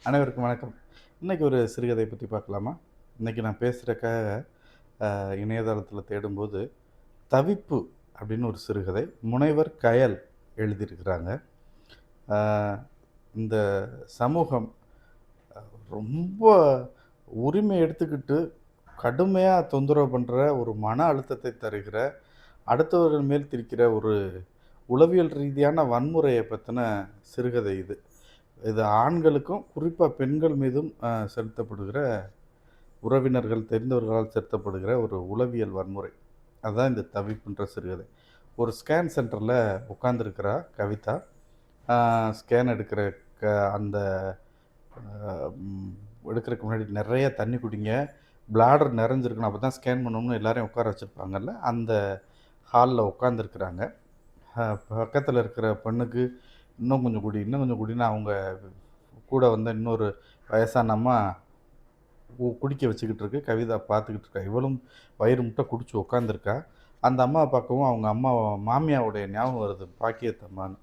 அனைவருக்கும் வணக்கம். இன்னைக்கு ஒரு சிறுகதை பத்தி பார்க்கலாமா? இன்னைக்கு நான் பேசுறதுக்காக இணையதளத்தில தேடும்போது, "தவிப்பு" அப்படின்னு ஒரு சிறுகதை. முனைவர் கயல் எழுதியிருக்கிறாங்க. ஆ இந்த சமூகம் ரொம்ப உரிமை எடுத்துக்கிட்டு, கடுமையா தொந்தரவு பண்ற, ஒரு மன அழுத்தத்தை தருகிற, அடுத்தவர்கள் மேல் திணிக்கிற ஒரு உளவியல் ரீதியான வன்முறைய பத்தின சிறுகதை இது. இது ஆண்களுக்கும், குறிப்பா பெண்கள் மீதும் செலுத்தப்படுகிற உறவினர்கள், தெரிந்தவர்களால் செலுத்தப்படுகிற ஒரு உளவியல் வன்முறை. அதுதான் இந்த தவிப்புன்ற சிறுகதை. ஒரு ஸ்கேன் சென்டர்ல உட்கார்ந்திருக்கிறா கவிதா. ஆ ஸ்கேன் எடுக்கிற க அந்த ம் எடுக்கிறதுக்கு முன்னாடி நெறைய தண்ணி குடிங்க, பிளாடர் நெறஞ்சிருக்கணும். அப்பதான் ஸ்கேன் பண்ணணும்னு எல்லாரையும் உட்கார வச்சிருப்பாங்கல்ல, அந்த ஹால்ல உட்கார்ந்திருக்கிறாங்க. பக்கத்துல இருக்கிற பெண்ணுக்கு, "இன்னும் கொஞ்சம் குடி, இன்னும் கொஞ்சம் குடின்னு" அவங்க கூட வந்த இன்னொரு வயசான அம்மா குடிக்க வச்சுக்கிட்டு இருக்கு. கவிதா பார்த்துக்கிட்டு இருக்கா. இவளும் வயிறு முட்ட குடிச்சு உட்காந்துருக்கா. அந்த அம்மாவ பார்க்கவும் அவங்க அம்மா மாமியாவுடைய ஞாபகம் வருது, பாக்கியத்தம்மான்னு.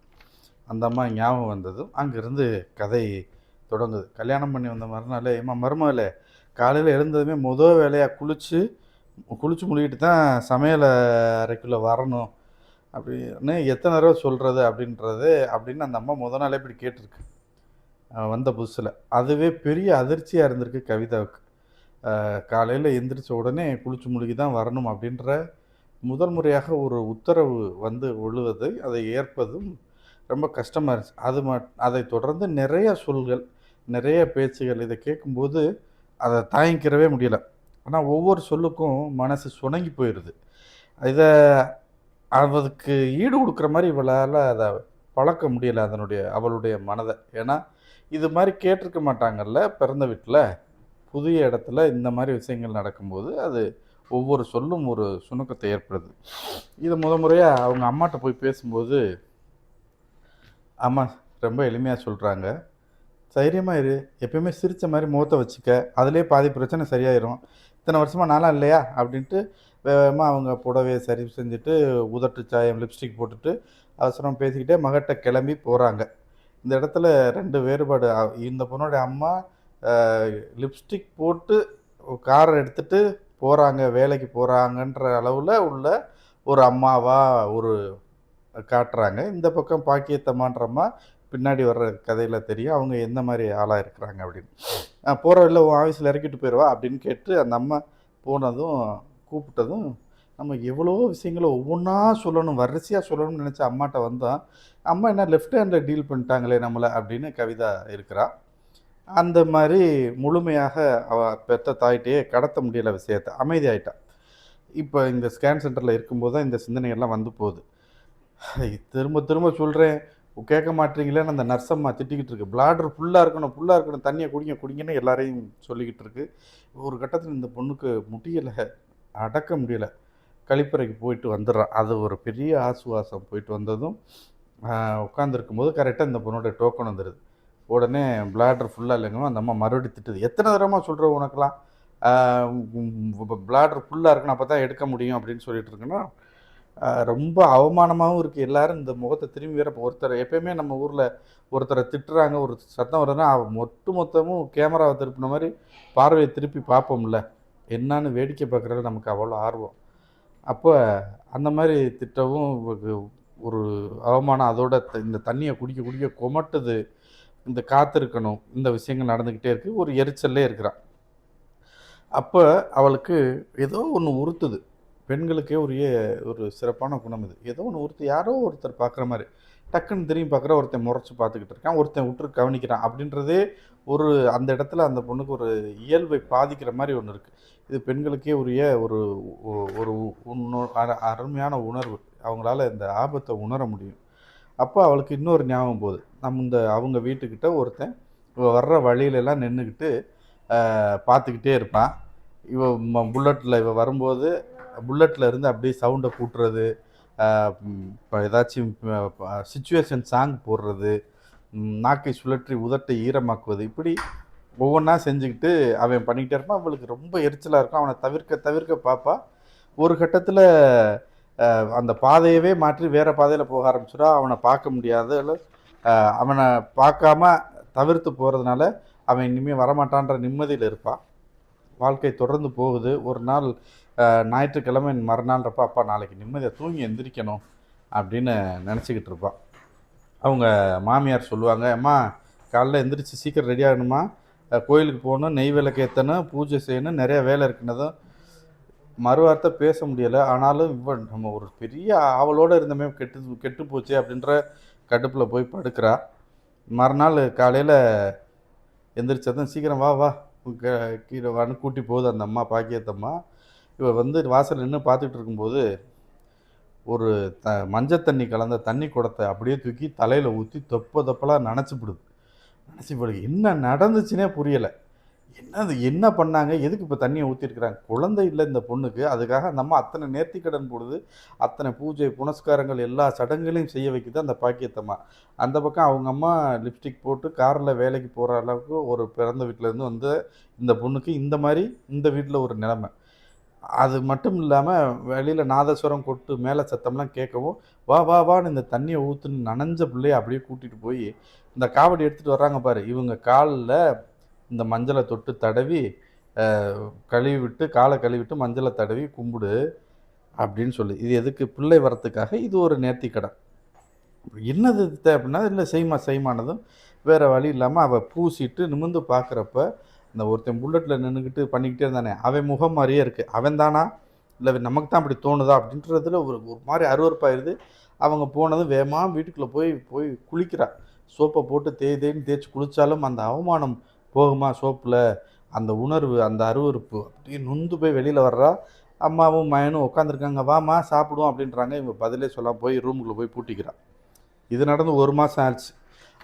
அந்த அம்மா ஞாபகம் வந்ததும் அங்கேருந்து கதை தொடங்குது. கல்யாணம் பண்ணி வந்த மறுநாளே, "ஏம்மா மருமகளே, காலையில எழுந்ததுமே வேலையா குளிச்சு குளிச்சு முடிக்கிட்டு தான் சமையல் அறைக்குள்ள வரணும்." அப்படின்னு எத்தனை தடவ சொல்றது அப்படின்னு அந்த அம்மா நாளே இப்படி கேட்டிருக்கு. வந்த புதுசுல. அதுவே பெரிய அதிர்ச்சியா இருந்திருக்கு கவிதாவுக்கு. காலையில எந்திரிச்ச உடனே குளிச்சு முழுகி தான் வரணும் அப்படின்ற முதல் முறையாக ஒரு உத்தரவு வந்து விழுவதை, அதை ஏற்பதும் ரொம்ப கஷ்டமா இருந்துச்சு. அதைத் தொடர்ந்து நிறைய சொல்கள், நிறைய பேச்சுகள் இத கேட்கும்போது, அத தாங்கிக்கிறவே முடியல. ஆனா ஒவ்வொரு சொல்லுக்கும் மனசு சுணங்கி போயிருது. இத அதுக்கு ஈடு குடுக்குற மாரி இவளால அத பழக்க முடியல அவளுடைய மனத. ஏன்னா, இது மாரி கேட்டிருக்க மாட்டாங்கல்ல பிறந்த வீட்ல. புதிய இடத்துல இந்த மாரி விஷயங்கள் நடக்கும்போது, அது ஒவ்வொரு சொல்லும் ஒரு சுணக்கத்த ஏற்படுது. இத முறையா அவங்க அம்மாட்ட போய் பேசும்போது, அம்மா ரொம்ப எளிமையா சொல்றாங்க. "தைரியமா இரு. எப்பயுமே சிரிச்ச மாரி முகத்த வச்சுக்க. அதிலயே பாதி பிரச்சனை சரியாயிரும். இத்தன வருஷமா நான்லாம் இல்லையா?" அப்படின்ட்டு வேகமா அவங்க புடவைய சரி செஞ்சுட்டு, உதட்டு சாயம், லிப்ஸ்டிக் போட்டுட்டு, அவசரமா பேசிக்கிட்டே மகட்ட கிளம்பி போறாங்க. இந்த இடத்துல 2 வேறுபாடு. இந்த பொண்ணோட அம்மா அ லிப்ஸ்டிக் போட்டு கார எடுத்துட்டு போறாங்க, வேலைக்கு போறாங்கன்ற அளவுல உள்ள ஒரு அம்மாவா ஒரு காட்டுறாங்க. இந்த பக்கம் பாக்கியத்தம்மான்ற அம்மா பின்னாடி வர்ற கதையில தெரியும். அவங்க எந்த மாரி ஆளா இருக்கிறாங்க அப்படின்னு. போற வழில உன் ஆஃபீஸ்ல இறக்கிட்டு போயிறவா? அப்படின்னு கேட்டு அந்த அம்மா போனதும், கூப்பிட்டதும், நம்ம எவ்வளவோ விஷயங்கள ஒவ்வொன்னா சொல்லணும், வரிசையா சொல்லணும்னு நெனச்ச அம்மாட்ட வந்தோம். அம்மா என்ன லெஃப்ட் ஹேண்ட்ல டீல் பண்ணிட்டாங்களே நம்மள அப்படின்னு கவிதா இருக்கிறா. அந்த மாரி முழுமையாக அவ பெத்த தாயிட்டயே கடத்த முடியல விஷயத்த. அமைதியாயிட்டா. இப்ப இந்த ஸ்கேன் சென்டர்ல இருக்கும்போது தான் இந்த சிந்தனைகள்லாம் வந்து போகுது. திரும்ப திரும்ப சொல்றேன், கேட்க மாட்றீங்களேன்னு அந்த நர்ஸ் அம்மா திட்டிக்கிட்டு இருக்கு. பிளாடர் ஃபுல்லா இருக்கணும், ஃபுல்லா இருக்கணும். தண்ணிய குடிங்க, குடிங்கன்னு எல்லாரையும் சொல்லிக்கிட்டு இருக்கு. ஒரு கட்டத்தில இந்த பொண்ணுக்கு முடியல. அடக்க முடியல. கழிப்பறைக்கு போயிட்டு வந்துர்றா. அது ஒரு பெரிய ஆசுவாசம். போயிட்டு வந்ததும், அ உட்காந்துருக்கும்போது கரெக்ட்டா இந்த பொண்ணோட டோக்கன் வந்துருது. உடனே பிளாடர் ஃபுல்லா இல்லைங்கவும் அந்த அம்மா மறுபடியும் திட்டுது. "எத்தன தடவமா சொல்றது உனக்கெல்லாம்? ஆ பிளாடர் ஃபுல்லா இருக்கணும். அப்பதான் எடுக்க முடியும்." அப்படின்னு சொல்லிட்டு இருக்கேன்னா, ரொம்ப அவமானமாவும் இருக்கு. எல்லாரும் இந்த முகத்த திரும்பி வேற எப்பயுமே நம்ம ஊர்ல ஒருத்தர திட்டுறாங்க, ஒரு சத்தம் வருதுன்னா, மொத்தமும் கேமராவ திருப்புன மாரி பார்வைய திருப்பி பார்ப்போம்ல. என்னான்னு வேடிக்கை பார்க்குறதுல நமக்கு அவ்வளோ ஆர்வம். அப்ப அந்த மாரி திட்டவும் ஒரு அவமானம். அதோட இந்த தண்ணிய குடிக்க குடிக்க கொமட்டுது. இந்த காத்திருக்கணும். இந்த விஷயங்கள் நடந்துகிட்டே இருக்கு. ஒரு எரிச்சல்லே இருக்கிறா. அப்ப அவளுக்கு ஏதோ ஒண்ணு உறுத்துது. பெண்களுக்கே உரிய ஒரு சிறப்பான குணம் இது. ஏதோ ஒண்ணு யாரோ ஒருத்தர் பார்க்குற மாரி. டக்குன்னு திரும்பி பார்க்குறா, ஒருத்தன் முறைச்சு பார்த்துக்கிட்டு இருக்கான். ஒருத்தன் உற்று கவனிக்கிறான். அப்படின்றதே ஒரு அந்த இடத்துல அந்த பொண்ணுக்கு ஒரு இயல்பை பாதிக்கிற மாரி ஒண்ணு இருக்கு. இது பெண்களுக்கே உரிய ஒரு ஒரு அருமையான உணர்வு. அவங்களால இந்த ஆபத்த உணர முடியும். அப்ப அவளுக்கு இன்னொரு ஞாபகம் போகுது. அவங்க வீட்டுக்கிட்ட ஒருத்தன் இவ வர்ற வழியிலலாம் நின்னுகிட்டு பார்த்துக்கிட்டே இருப்பான். இவ இவ வரும்போது புல்லட்ல இருந்து அப்படியே சவுண்ட கூட்டுறது, அ இப்ப ஏதாச்சும் சிச்சுவேஷன் சாங் போடுறது, நாக்கை சுழற்றி உதட்டை ஈரமாக்குவது, இப்படி ஒவ்வொன்னா செஞ்சுக்கிட்டு அவன் பண்ணிக்கிட்டே இருப்பான். அவளுக்கு ரொம்ப எரிச்சலா இருக்கும். அவன தவிர்க்க தவிர்க்க பார்ப்பா. ஒரு கட்டத்தில அந்த பாதையவே மாற்றி வேற பாதையில போக ஆரம்பிச்சுருவா. அவன பார்க்க முடியாத அளவு அவன பார்க்காம தவிர்த்து போறதுனால, அவன் இனிமேல் வரமாட்டான்ற நிம்மதியில் இருப்பான். வாழ்க்கை தொடர்ந்து போகுது. ஒரு நாள் ஞாயிற்றுக்கிழமை மறுநாள்ன்றப்ப, அப்பா நாளைக்கு நிம்மதியாக தூங்கி எந்திரிக்கணும் அப்படின்னு நினச்சிக்கிட்டு இருப்பான். அவங்க மாமியார் சொல்லுவாங்க, அம்மா காலைல எந்திரிச்சு சீக்கிரம் ரெடி ஆகணுமா, கோயிலுக்கு போகணும், நெய் விளக்கு ஏற்றணும், பூஜை செய்யணும், நிறைய வேலை இருக்குனதும் மறுவார்த்தை பேச முடியலை. ஆனாலும் நம்ம ஒரு பெரிய ஆவலோடு இருந்தமே கெட்டு போச்சு அப்படின்ற கடுப்பில் போய் படுக்கிறா. மறுநாள் காலையில் எந்திரிச்சதும் சீக்கிரம் வா வா கீழே வான்னு கூட்டி போகுது அந்த அம்மா, பாக்கியத்தம்மா. இவள் வந்து வாசல் நின்று பார்த்துக்கிட்டு இருக்கும்போது ஒரு மஞ்சள் தண்ணி கலந்த தண்ணி குடத்தை அப்படியே தூக்கி தலையில் ஊற்றி தொப்பலாக நினச்சிப்பிடுது. என்ன நடந்துச்சுன்னே புரியலை. என்ன பண்ணாங்க, எதுக்கு இப்போ தண்ணியை ஊற்றிருக்கிறாங்க? குழந்தை இல்லை இந்த பொண்ணுக்கு, அதுக்காக அந்த அம்மா அத்தனை நேர்த்திக்கடன் போடுது, அத்தனை பூஜை புனஸ்காரங்கள் எல்லா சடங்குகளையும் செய்ய வைக்குது அந்த பாக்கியத்தம்மா. அந்த பக்கம் அவங்க அம்மா லிப்ஸ்டிக் போட்டு காரில் வேலைக்கு போகிற அளவுக்கு ஒரு பிறந்த வீட்டிலேருந்து வந்து இந்த பொண்ணுக்கு இந்த மாதிரி இந்த வீட்டில் ஒரு நிலைமை. அது மட்டும் இல்லாமல் வெளியில் நாதஸ்வரம் கொட்டு மேலே சத்தம்லாம் கேட்கவும், வா வா வான்னு இந்த தண்ணியை ஊற்றுன்னு நனைஞ்ச பிள்ளைய அப்படியே கூட்டிகிட்டு போய் இந்த காவடி எடுத்துகிட்டு வர்றாங்க பாரு, இவங்க காலில் இந்த மஞ்சளை தொட்டு தடவி கழுவி விட்டு, காலை கழுவிட்டு மஞ்சளை தடவி கும்பிடு அப்படின்னு சொல்லி. இது எதுக்கு? பிள்ளை வரத்துக்காக. இது ஒரு நேர்த்திக்கடன். என்னது அப்படின்னா, இல்லை செய்மானதும் வேறு வழி இல்லாமல் அவள் பூசிட்டு நிமிர்ந்து பார்க்குறப்ப இந்த ஒருத்தன் புல்லட்டில் நின்றுக்கிட்டு பண்ணிக்கிட்டே இருந்தானே, அவன் முகம் மாதிரியே இருக்குது. அவன் தானா இல்லை நமக்கு தான் அப்படி தோணுதா அப்படின்றதுல ஒரு ஒரு மாதிரி அருவறுப்பாயிருது. அவங்க போனதும் வேகமாக வீட்டுக்குள்ளே போய் குளிக்கிறா. சோப்பை போட்டு தேய்ன்னு தேய்ச்சி குளித்தாலும் அந்த அவமானம் போகுமா சோப்பில்? அந்த உணர்வு, அந்த அருவறுப்பு அப்படியே நொந்து போய் வெளியில் வர்றா. அம்மாவும் மயனும் உட்காந்துருக்காங்க, வாமா சாப்பிடுவோம் அப்படின்றாங்க. இவங்க பதிலே சொல்லாமல் போய் ரூமுக்குள்ளே போய் பூட்டிக்கிறான். இது நடந்து 1 மாதம் ஆச்சு.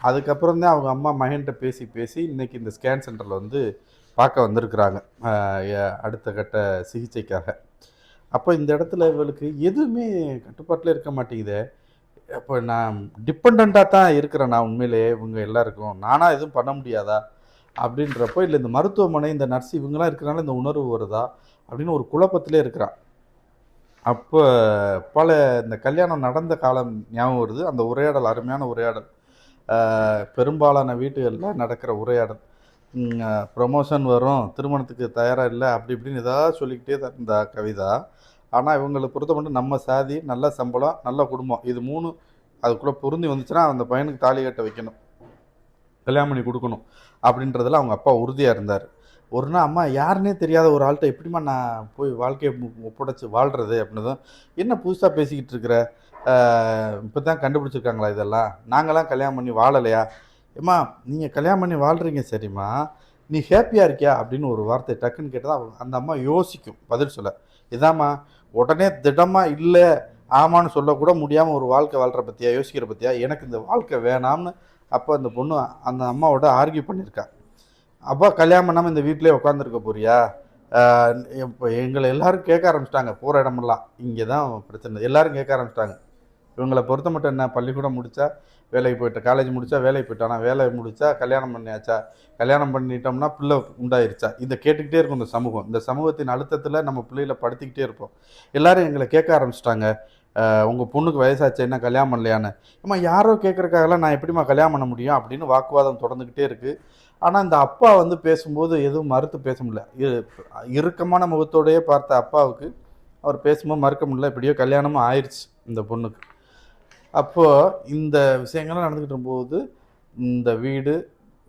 அதுக்கப்புறம் தான் அவங்க அம்மா மகன்கிட்ட பேசி இன்றைக்கி இந்த ஸ்கேன் சென்டரில் வந்து பார்க்க வந்திருக்கிறாங்க அடுத்த கட்ட சிகிச்சைக்காக. அப்போ இந்த இடத்துல இவளுக்கு எதுவுமே கட்டுப்பாட்டில் இருக்க மாட்டேங்குது. அப்போ நான் டிபெண்ட்டாக தான் இருக்கிறேன் நான் உண்மையிலேயே இவங்க எல்லாருக்கும். நானாக எதுவும் பண்ண முடியாதா அப்படின்றப்போ, இல்லை இந்த மருத்துவமனை இந்த நர்ஸ் இவங்களாம் இருக்கிறனால இந்த உணர்வு வருதா அப்படின்னு ஒரு குழப்பத்திலே இருக்கிறான். அப்போ இந்த கல்யாணம் நடந்த காலம் ஞாபகம் வருது. அந்த உரையாடல் அருமையான உரையாடல், பெரும்பாலான வீட்டுகளில் நடக்கிற உரையாடல். ப்ரமோஷன் வரும், திருமணத்துக்கு தயாராக இல்லை அப்படி இப்படின்னு ஏதாவது சொல்லிக்கிட்டே தான் இந்த கவிதா. ஆனால் இவங்களை பொறுத்த மட்டும் நம்ம சாதி, நல்ல சம்பளம், நல்ல குடும்பம், இது 3 அதுக்குள்ளே பொருந்தி வந்துச்சுன்னா அந்த பையனுக்கு தாலி கட்ட வைக்கணும், கல்யாணம் பண்ணி கொடுக்கணும் அப்படின்றதில் அவங்க அப்பா உறுதியாக இருந்தார். ஒரு நாள் அம்மா யாருன்னே தெரியாத ஒரு ஆள்கிட்ட எப்படிமா நான் போய் வாழ்க்கையை ஒப்படைச்சி வாழ்கிறது அப்படின்னு தான். என்ன புதுசாக பேசிக்கிட்டு இருக்கிற, இப்போ தான் கண்டுபிடிச்சிருக்காங்களா இதெல்லாம், நாங்களாம் கல்யாணம் பண்ணி வாழலையா? ஏம்மா நீங்கள் கல்யாணம் பண்ணி வாழ்கிறீங்க சரிம்மா, நீ ஹேப்பியாக இருக்கியா அப்படின்னு ஒரு வார்த்தை டக்குன்னு கேட்டால் அந்த அம்மா யோசிக்கும் பதில் சொல்ல. இதாம்மா உடனே திடமாக இல்லை ஆமான்னு சொல்லக்கூட முடியாமல் ஒரு வாழ்க்கை வாழ்கிற பற்றியா, யோசிக்கிற பற்றியா, எனக்கு இந்த வாழ்க்கை வேணாம்னு அப்போ அந்த பொண்ணு அந்த அம்மாவோட ஆர்கியூ பண்ணியிருக்கா. அப்பா கல்யாணம் பண்ணாமல் இந்த வீட்டிலே உட்காந்துருக்க போறியா? இப்போ எங்களை எல்லோரும் கேட்க ஆரம்பிச்சிட்டாங்க, போகிற இடமெல்லாம் இங்கே தான் பிரச்சனை, எல்லோரும் கேட்க ஆரம்பிச்சிட்டாங்க. இவங்களை பொறுத்த மட்டும் என்ன, பள்ளிக்கூடம் முடித்தா வேலைக்கு போயிட்டேன், காலேஜ் முடித்தா வேலைக்கு போயிட்டானா, வேலை முடித்தா கல்யாணம் பண்ணியாச்சா, கல்யாணம் பண்ணிட்டோம்னா பிள்ளை உண்டாயிருச்சா, இதை கேட்டுக்கிட்டே இருக்கும் இந்த சமூகம். இந்த சமூகத்தின் அழுத்தத்தில் நம்ம பிள்ளைகளை படுத்திக்கிட்டே இருப்போம். எல்லோரும் எங்களை கேட்க ஆரம்பிச்சிட்டாங்க, உங்கள் பொண்ணுக்கு வயசாச்சு என்ன கல்யாணம் பண்ணலையான்னு. ஏம்மா யாரோ கேட்குறக்காகலாம் நான் எப்படிம்மா கல்யாணம் பண்ண முடியும் அப்படின்னு வாக்குவாதம் தொடர்ந்துக்கிட்டே இருக்குது. ஆனால் இந்த அப்பா வந்து பேசும்போது எதுவும் மறுத்து பேச முடியல. இறுக்கமான முகத்தோடையே பார்த்த அப்பாவுக்கு அவர் பேசும்போது மறுக்க முடியல. எப்படியோ கல்யாணமும் ஆயிடுச்சு இந்த பொண்ணுக்கு. அப்போது இந்த விஷயங்கள்லாம் நடந்துக்கிட்டு இருக்கும்போது இந்த வீடு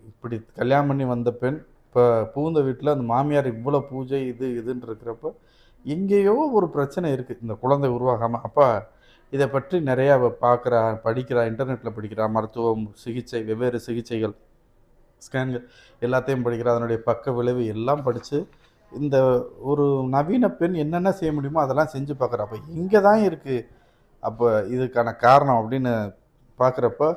இப்படி கல்யாணம் பண்ணி வந்த பெண் இப்போ புகுந்த வீட்டில் அந்த மாமியார் இவ்வளோ பூஜை இதுன்னு இருக்கிறப்ப எங்கேயோ ஒரு பிரச்சனை இருக்குது இந்த குழந்தை உருவாகாமல். அப்போ இதை பற்றி நிறையா பார்க்குறா, படிக்கிறா, இன்டர்நெட்டில் படிக்கிறா, மருத்துவம், சிகிச்சை, வெவ்வேறு சிகிச்சைகள், ஸ்கேன்கள் எல்லாத்தையும் படிக்கிறா, அதனுடைய பக்க விளைவு எல்லாம் படித்து இந்த ஒரு நவீன பெண் என்னென்ன செய்ய முடியுமோ அதெல்லாம் செஞ்சு பார்க்குறா. அப்போ இங்கே தான் இருக்குது அப்போ இதுக்கான காரணம் அப்படின்னு பார்க்குறப்ப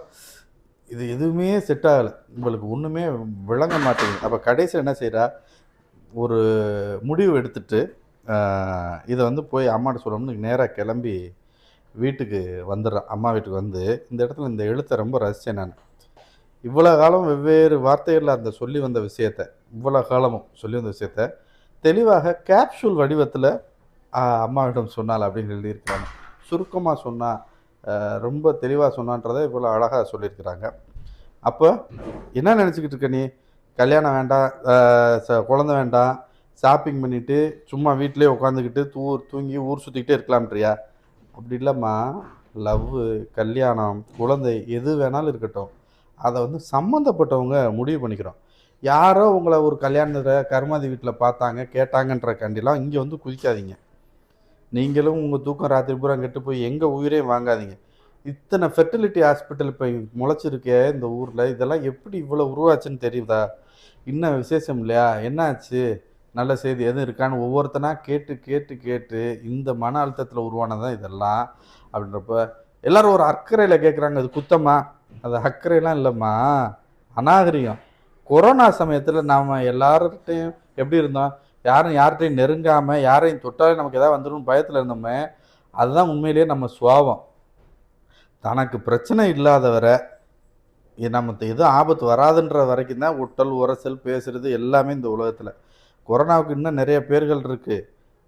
இது எதுவுமே செட் ஆகலை, உங்களுக்கு ஒன்றுமே விளங்க மாட்டேங்குது. அப்போ கடைசியில் என்ன செய்கிறா, ஒரு முடிவு எடுத்துட்டு இதை வந்து போய் அம்மாட்ட சொல்லணும்னு நேராக கிளம்பி வீட்டுக்கு வந்துடுறான். அம்மா வீட்டுக்கு வந்து இந்த இடத்துல இந்த எழுத்தை ரொம்ப ரசித்தேன் நான். இவ்வளோ காலம் வெவ்வேறு வார்த்தைகளில் அந்த சொல்லி வந்த விஷயத்த, இவ்வளோ காலமும் சொல்லி வந்த விஷயத்த தெளிவாக கேப்சூல் வடிவத்தில் அம்மாவிடம் சொன்னால் அப்படின்னு எழுதியிருக்கிறாங்க. சுருக்கமாக சொன்னால், ரொம்ப தெளிவாக சொன்னான்றதை இவ்வளோ அழகாக சொல்லியிருக்கிறாங்க. அப்போ என்ன நினச்சிக்கிட்டு இருக்க நீ, கல்யாணம் வேண்டாம், குழந்தை வேண்டாம், ஷாப்பிங் பண்ணிட்டு சும்மா வீட்டிலேயே உட்காந்துக்கிட்டு தூங்கி ஊர் சுற்றிக்கிட்டே இருக்கலாம்ன்றியா? அப்படி இல்லைம்மா. லவ்வு, கல்யாணம், குழந்தை எது வேணாலும் இருக்கட்டும். அதை வந்து சம்மந்தப்பட்டவங்க முடிவு பண்ணிக்கிறோம். யாரோ உங்களை ஒரு கல்யாணத்தில் கருமாதி வீட்டில் பார்த்தாங்க கேட்டாங்கன்றக்காண்டிலாம் இங்கே வந்து குதிக்காதீங்க. நீங்களும் உங்கள் தூக்கம் ராத்திரி பூரா கெட்டு போய் எங்கள் உயிரையும் வாங்காதீங்க. இத்தனை ஃபெர்டிலிட்டி ஹாஸ்பிட்டல் இப்போ முளைச்சிருக்கே இந்த ஊரில், இதெல்லாம் எப்படி இவ்வளோ உருவாச்சுன்னு தெரியுதா? இன்னும் விசேஷம் இல்லையா? என்ன ஆச்சு? நல்ல செய்தி எதுவும் இருக்கான்னு ஒவ்வொருத்தனா கேட்டு கேட்டு கேட்டு இந்த மன அழுத்தத்தில் உருவானதான் இதெல்லாம். அப்படின்றப்ப எல்லாரும் ஒரு அக்கறையில் கேட்குறாங்க. அது குத்தமா? அது அக்கறையெல்லாம் இல்லைம்மா, அநாகரிகம். கொரோனா சமயத்தில் நாம் எல்லார்கிட்டையும் எப்படி இருந்தோம்? யாரும் யார்கிட்டையும் நெருங்காமல், யாரையும் தொட்டாலே நமக்கு எதாவது வந்துடும் பயத்தில் இருந்தோமே. அதுதான் உண்மையிலேயே நம்ம சுவாபம். தனக்கு பிரச்சனை இல்லாதவரை நமக்கு எதுவும் ஆபத்து வராதுன்ற வரைக்கும் தான் ஒட்டல் உரசல் பேசுறது எல்லாமே இந்த உலகத்தில். கொரோனாவுக்கு இன்னும் நிறைய பேர்கள் இருக்குது.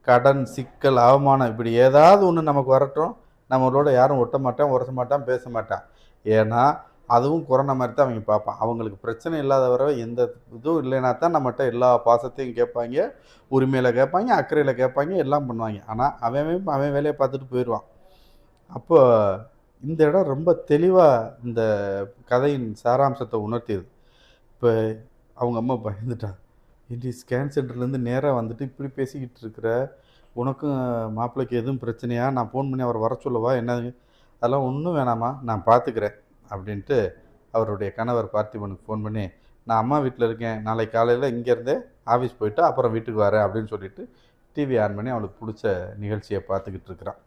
கடன், சிக்கல், அவமானம் இப்படி ஏதாவது ஒன்று நமக்கு வரட்டும், நம்மளோட யாரும் ஒட்ட மாட்டான், உரச மாட்டான், பேச மாட்டான். ஏன்னா அதுவும் கொரோனா மாதிரி தான் அவங்க பார்ப்பான். அவங்களுக்கு பிரச்சனை இல்லாதவரை எந்த இதுவும் இல்லைனா தான் நம்மகிட்ட எல்லா பாசத்தையும் கேட்பாங்க, உரிமையில் கேட்பாங்க, அக்கறையில் கேட்பாங்க, எல்லாம் பண்ணுவாங்க. ஆனால் அவன் வேலையை பார்த்துட்டு போயிடுவான். அப்போ இந்த இடம் ரொம்ப தெளிவாக இந்த கதையின் சாராம்சத்தை உணர்த்தியது. இப்போ அவங்க அம்மா பயந்துட்டா. ஏன்டி ஸ்கேன் சென்டர்லேருந்து நேராக வந்துட்டு இப்படி பேசிக்கிட்டு இருக்கிற, உனக்கும் மாப்பிள்ளைக்கு எதுவும் பிரச்சனையா? நான் ஃபோன் பண்ணி அவரை வர சொல்லவா என்ன? அதெல்லாம் ஒன்றும் வேணாம்மா, நான் பார்த்துக்கிறேன் அப்படின்ட்டு அவருடைய கணவர் பார்த்திபனுக்கு ஃபோன் பண்ணி, நான் அம்மா வீட்டில் இருக்கேன், நாளைக்கு காலையில் இங்கேருந்தே ஆஃபீஸ் போயிட்டு அப்புறம் வீட்டுக்கு வரேன் அப்படின்னு சொல்லிட்டு டிவி ஆன் பண்ணி அவளுக்கு பிடிச்ச நிகழ்ச்சியை பார்த்துக்கிட்டு இருக்கிறான்.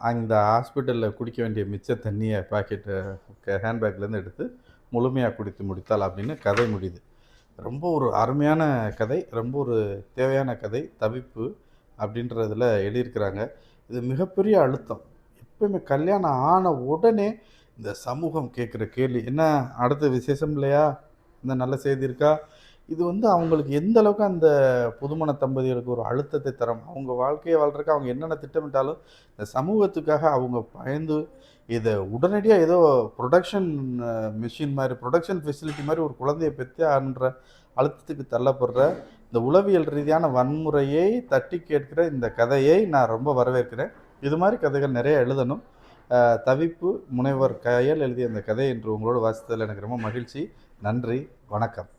அந்த ஹாஸ்பிட்டலில் குடிக்க வேண்டிய மிச்ச தண்ணியை பாக்கெட்டு ஹேண்ட்பேக்லேருந்து எடுத்து முழுமையாக குடித்து முடித்தாள் அப்படின்னு கதை முடியுது. ரொம்ப ஒரு அருமையான கதை, ரொம்ப ஒரு தேவையான கதை. தவிப்பு அப்படின்றதில் எழுதியிருக்கிறாங்க. இது மிகப்பெரிய அழுத்தம். எப்பயுமே கல்யாணம் ஆன உடனே இந்த சமூகம் கேட்குற கேள்வி, என்ன அடுத்த விசேஷம் இல்லையா? இந்த நல்ல செய்தி இருக்கா? இது வந்து அவங்களுக்கு எந்த அளவுக்கு அந்த புதுமண தம்பதிகளுக்கு ஒரு அழுத்தத்தை தரும். அவங்க வாழ்க்கையை வாழ்றதுக்கு அவங்க என்னென்ன திட்டமிட்டாலும் இந்த சமூகத்துக்காக அவங்க பயந்து இதை உடனடியாக ஏதோ ப்ரொடக்ஷன் மிஷின் மாதிரி, ப்ரொடக்ஷன் ஃபெசிலிட்டி மாதிரி ஒரு குழந்தையை பெற்று ஆன்ற அழுத்தத்துக்கு தள்ளப்படுற இந்த உளவியல் ரீதியான வன்முறையை தட்டி கேட்கிற இந்த கதையை நான் ரொம்ப வரவேற்கிறேன். இது மாதிரி கதைகள் நிறைய எழுதணும். தவிப்பு முனைவர் கயல் எழுதிய அந்த கதை என்று உங்களோடு வாசித்ததில் எனக்கு ரொம்ப மகிழ்ச்சி. நன்றி, வணக்கம்.